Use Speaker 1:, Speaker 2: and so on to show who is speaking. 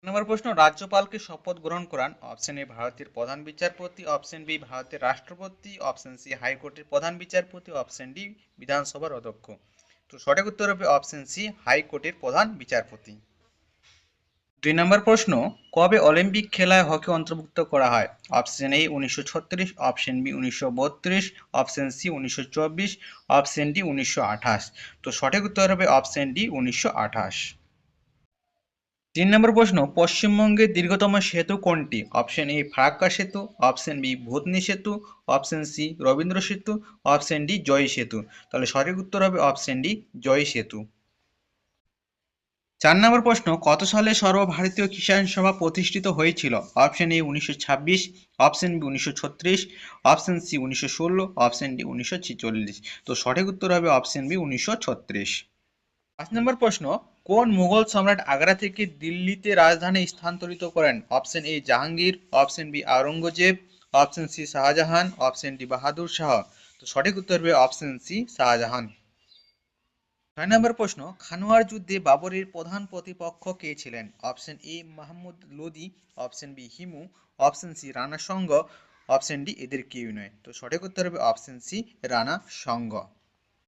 Speaker 1: নম্বর প্রশ্ন, রাজ্যপালকে শপথ গ্রহণ করান? অপশন এ ভারতের প্রধান বিচারপতি, অপশন বি ভারতের রাষ্ট্রপতি, অপশন সি হাইকোর্টের প্রধান বিচারপতি, অপশন ডি বিধানসভার অধ্যক্ষ। তো সঠিক উত্তর হবে অপশন সি হাইকোর্টের প্রধান বিচারপতি। 2 নম্বর প্রশ্ন, কবে অলিম্পিক খেলায় হকি অন্তর্ভুক্ত করা হয়? Option A 1936, option B 1932, option C 1924, option D 1928। তো সঠিক উত্তর হবে অপশন ডি 1928। 3 নম্বর প্রশ্ন, পশ্চিমবঙ্গের দীর্ঘতম সেতু কোনটি? অপশন এ ফারাক্কা সেতু, অপশন বি ভূতনি সেতু, অপশন সি রবীন্দ্র সেতু, অপশন ডি জয় সেতু। তাহলে সঠিক উত্তর হবে অপশন ডি জয় সেতু। 4 নম্বর প্রশ্ন, কত সালে সর্বভারতীয় কিষাণ সভা প্রতিষ্ঠিত হয়েছিল? Option A 1926, option B 1936, option C 1916, option D 1946। তো সঠিক উত্তর হবে অপশন বি 1936। 5 নম্বর প্রশ্ন, কোন মুঘল সম্রাট আগ্রা থেকে দিল্লিতে রাজধানী স্থানান্তরিত করেন? Option A Jahangir, option B Aurangzeb, option C Shahjahan, option D Bahadur Shah. তো সঠিক উত্তর হবে অপশন সি শাহজাহান। 6 নম্বর প্রশ্ন, খানোয়ার যুদ্ধে বাবরের প্রধান প্রতিপক্ষ কে ছিলেন? Option A Mahmud Lodi, option B Hemu, option C Rana Sanga, option D এদের কেউ নয়। তো সঠিক উত্তর হবে অপশন সি রানা সঙ্গ।